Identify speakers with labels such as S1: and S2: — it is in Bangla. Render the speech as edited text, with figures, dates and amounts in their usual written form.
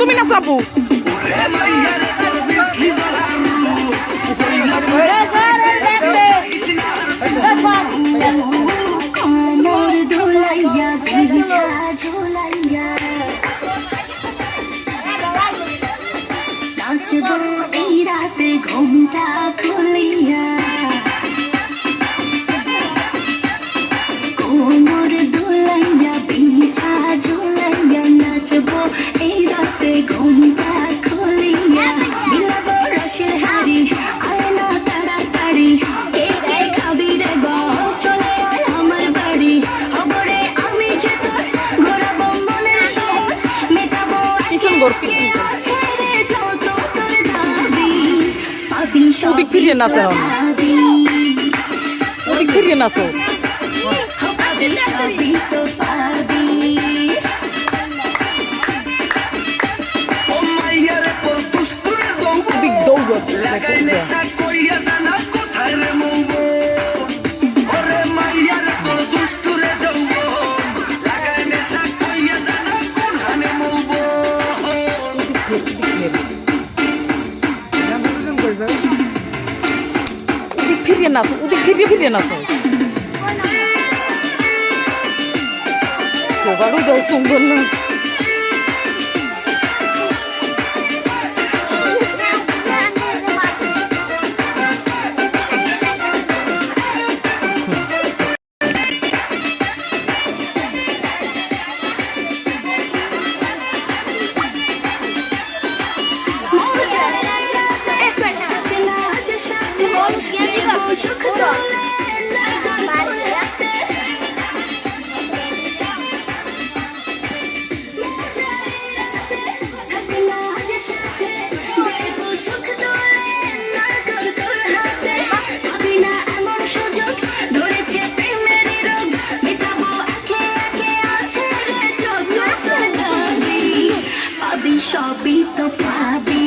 S1: তুমি না সাবু
S2: নাচবো এই রাতে ঘুমটা খুলিয়া কোমর দুলাইয়া বিছা ঝুলাইয়া নাচবো এই রাতে ঘুমটা খুলিয়া বিলাবো রসের হাড়ি আয় না তাড়াতাড়ি কে কে খাবি রে বল চলে আয় আমার বাড়ি খবরে আমি যে তোর ঘোরাবো মনের শহর মেটাবো
S1: পিছন ঘর পিছন
S2: ছেড়ে যত তোর দাবি পাবি
S1: ওদিক ফিরিয়ে নাচে এখন ওদিক ফিরিয়ে নাচো
S2: সবই তো পাবি
S1: ওদিক দৌড় ওদিক ফিরিয়ে নাচো ওদিক ফিরিয়ে নাচো 조가로 더 송골라
S2: সবই তো পাবি